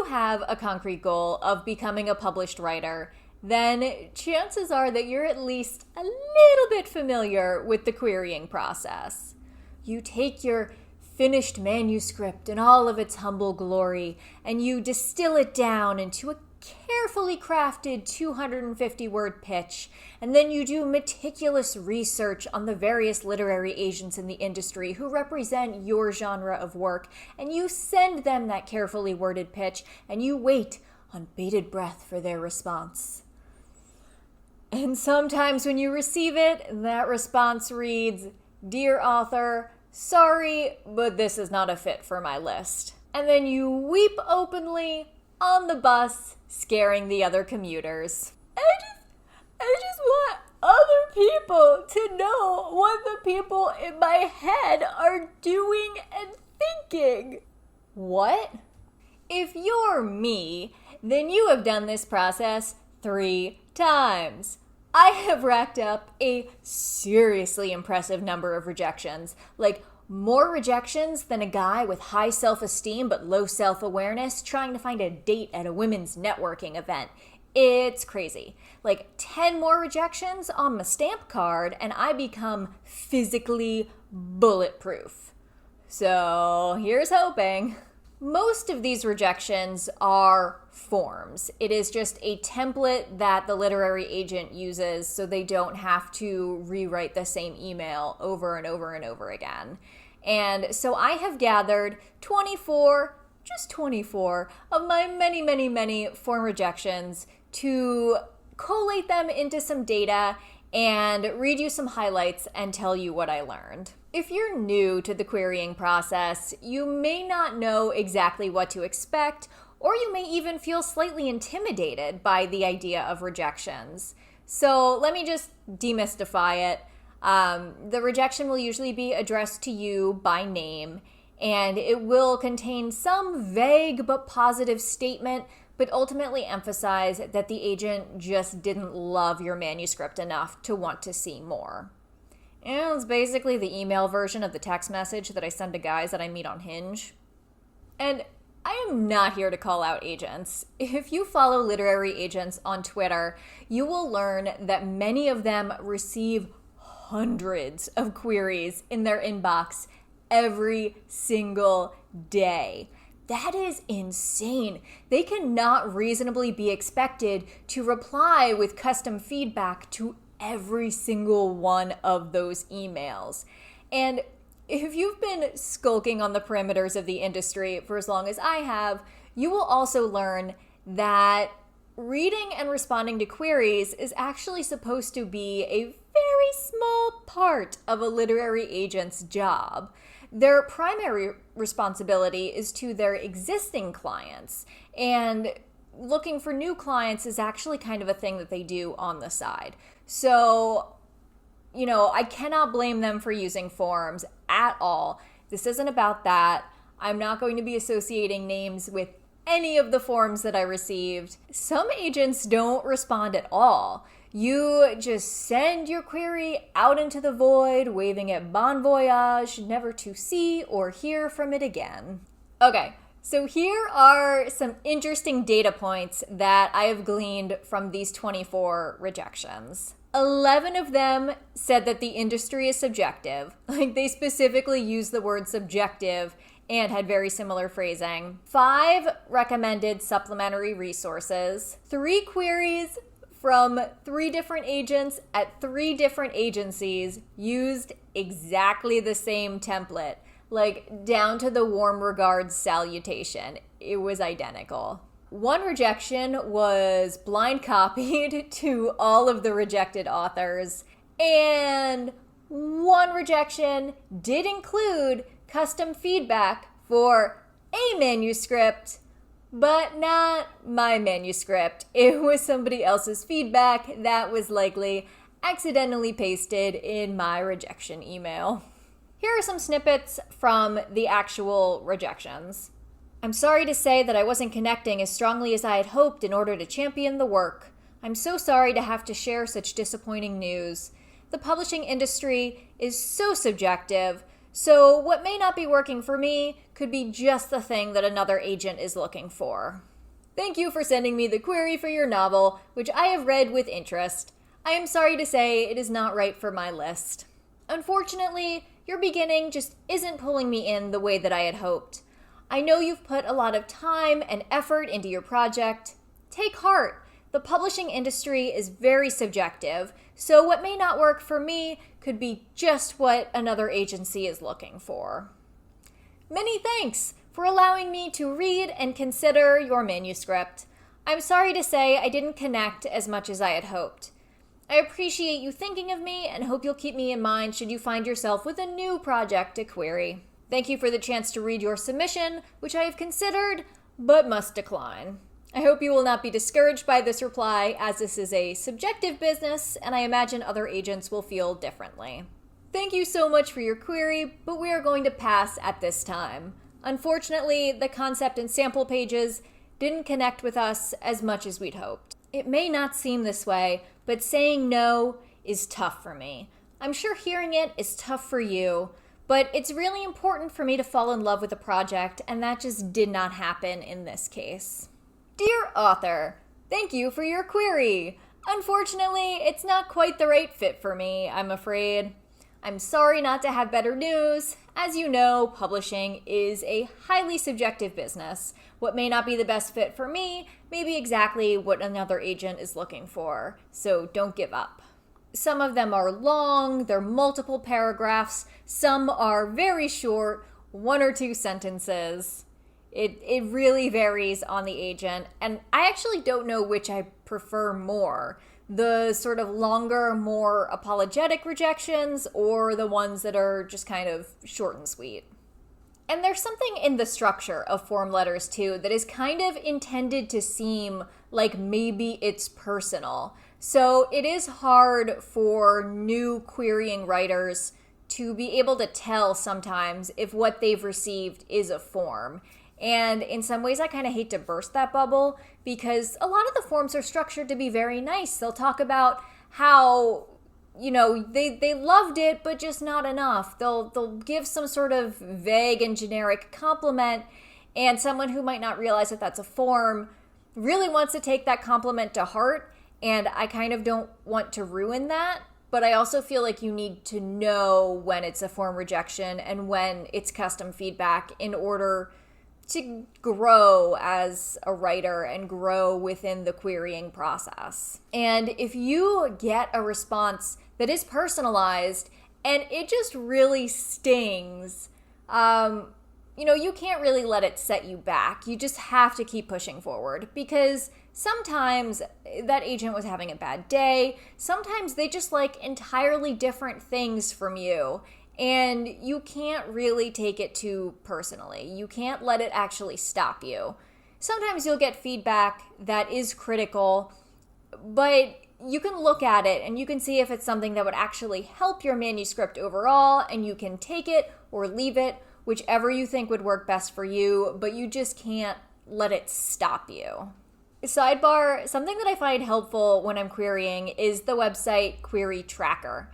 have a concrete goal of becoming a published writer, then chances are that you're at least a little bit familiar with the querying process. You take your finished manuscript in all of its humble glory, and you distill it down into a carefully crafted 250-word pitch, and then you do meticulous research on the various literary agents in the industry who represent your genre of work, and you send them that carefully worded pitch, and you wait on bated breath for their response. And sometimes when you receive it, that response reads, "Dear author, sorry, but this is not a fit for my list." And then you weep openly on the bus, scaring the other commuters. I just want other people to know what the people in my head are doing and thinking. What? If you're me, then you have done this process 3 times. I have racked up a seriously impressive number of rejections, like more rejections than a guy with high self-esteem but low self-awareness trying to find a date at a women's networking event. It's crazy. Like 10 more rejections on my stamp card and I become physically bulletproof. So here's hoping. Most of these rejections are forms. It is just a template that the literary agent uses so they don't have to rewrite the same email over and over and over again. And so I have gathered 24 of my many form rejections to collate them into some data and read you some highlights and tell you what I learned. If you're new to the querying process, you may not know exactly what to expect, or you may even feel slightly intimidated by the idea of rejections. So let me just demystify it. The rejection will usually be addressed to you by name, and it will contain some vague but positive statement, but ultimately emphasize that the agent just didn't love your manuscript enough to want to see more. And it's basically the email version of the text message that I send to guys that I meet on Hinge. And I am not here to call out agents. If you follow literary agents on Twitter, you will learn that many of them receive hundreds of queries in their inbox every single day. That is insane. They cannot reasonably be expected to reply with custom feedback to every single one of those emails. And if you've been skulking on the perimeters of the industry for as long as I have, you will also learn that reading and responding to queries is actually supposed to be a very small part of a literary agent's job. Their primary responsibility is to their existing clients, and looking for new clients is actually kind of a thing that they do on the side. So, I cannot blame them for using forms at all. This isn't about that. I'm not going to be associating names with any of the forms that I received. Some agents don't respond at all. You just send your query out into the void, waving it bon voyage, never to see or hear from it again. Okay, so here are some interesting data points that I have gleaned from these 24 rejections. 11 of them said that the industry is subjective. Like, they specifically used the word subjective and had very similar phrasing. 5 recommended supplementary resources. 3 queries from 3 different agents at 3 different agencies used exactly the same template, like down to the warm regards salutation. It was identical. 1 rejection was blind copied to all of the rejected authors, and 1 rejection did include custom feedback for a manuscript, but not my manuscript. It was somebody else's feedback that was likely accidentally pasted in my rejection email. Here are some snippets from the actual rejections. I'm sorry to say that I wasn't connecting as strongly as I had hoped in order to champion the work. I'm so sorry to have to share such disappointing news. The publishing industry is so subjective, so what may not be working for me could be just the thing that another agent is looking for. Thank you for sending me the query for your novel, which I have read with interest. I am sorry to say it is not right for my list. Unfortunately, your beginning just isn't pulling me in the way that I had hoped. I know you've put a lot of time and effort into your project. Take heart. The publishing industry is very subjective, so what may not work for me could be just what another agency is looking for. Many thanks for allowing me to read and consider your manuscript. I'm sorry to say I didn't connect as much as I had hoped. I appreciate you thinking of me and hope you'll keep me in mind should you find yourself with a new project to query. Thank you for the chance to read your submission, which I have considered, but must decline. I hope you will not be discouraged by this reply, as this is a subjective business, and I imagine other agents will feel differently. Thank you so much for your query, but we are going to pass at this time. Unfortunately, the concept and sample pages didn't connect with us as much as we'd hoped. It may not seem this way, but saying no is tough for me. I'm sure hearing it is tough for you, but it's really important for me to fall in love with a project, and that just did not happen in this case. Dear author, thank you for your query. Unfortunately, it's not quite the right fit for me, I'm afraid. I'm sorry not to have better news. As you know, publishing is a highly subjective business. What may not be the best fit for me may be exactly what another agent is looking for, so don't give up. Some of them are long, they're multiple paragraphs, some are very short, 1 or 2 sentences. It really varies on the agent, and I actually don't know which I prefer more. The sort of longer, more apologetic rejections, or the ones that are just kind of short and sweet. And there's something in the structure of form letters, too, that is kind of intended to seem like maybe it's personal. So it is hard for new querying writers to be able to tell sometimes if what they've received is a form. And in some ways, I kind of hate to burst that bubble because a lot of the forms are structured to be very nice. They'll talk about how, they loved it, but just not enough. They'll give some sort of vague and generic compliment, and someone who might not realize that that's a form really wants to take that compliment to heart, and I kind of don't want to ruin that. But I also feel like you need to know when it's a form rejection and when it's custom feedback in order to grow as a writer and grow within the querying process. And if you get a response that is personalized and it just really stings, you can't really let it set you back. You just have to keep pushing forward because sometimes that agent was having a bad day. Sometimes they just like entirely different things from you. And you can't really take it too personally. You can't let it actually stop you. Sometimes you'll get feedback that is critical, but you can look at it and you can see if it's something that would actually help your manuscript overall, and you can take it or leave it, whichever you think would work best for you, but you just can't let it stop you. Sidebar, something that I find helpful when I'm querying is the website Query Tracker.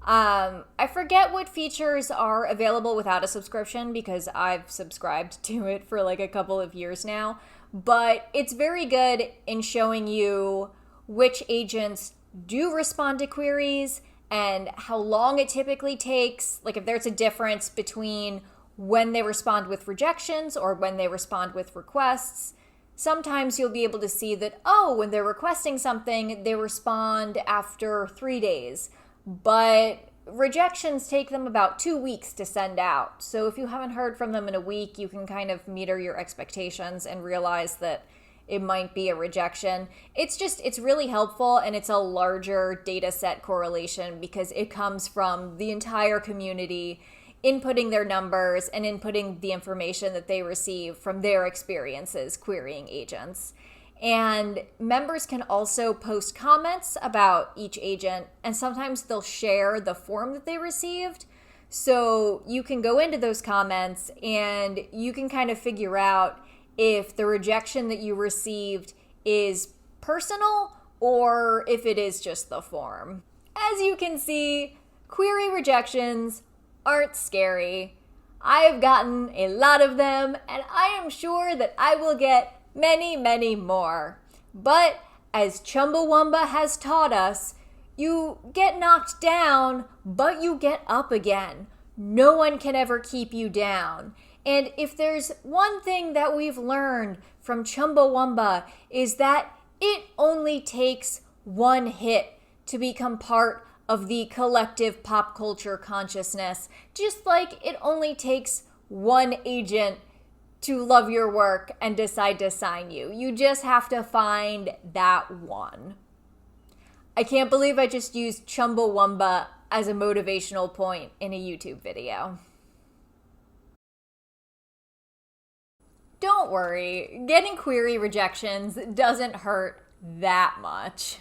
I forget what features are available without a subscription because I've subscribed to it for like a couple of years now, but it's very good in showing you which agents do respond to queries and how long it typically takes, like if there's a difference between when they respond with rejections or when they respond with requests. Sometimes you'll be able to see that, when they're requesting something, they respond after 3 days. But rejections take them about 2 weeks to send out. So if you haven't heard from them in a week, you can kind of meter your expectations and realize that it might be a rejection. It's really helpful, and it's a larger data set correlation because it comes from the entire community inputting their numbers and inputting the information that they receive from their experiences querying agents. And members can also post comments about each agent, and sometimes they'll share the form that they received. So you can go into those comments and you can kind of figure out if the rejection that you received is personal or if it is just the form. As you can see, query rejections aren't scary. I have gotten a lot of them, and I am sure that I will get many, many more. But as Chumbawamba has taught us, you get knocked down, but you get up again. No one can ever keep you down. And if there's one thing that we've learned from Chumbawamba is that it only takes one hit to become part of the collective pop culture consciousness, just like it only takes one agent to love your work and decide to sign you. You just have to find that one. I can't believe I just used Chumbawamba as a motivational point in a YouTube video. Don't worry, getting query rejections doesn't hurt that much.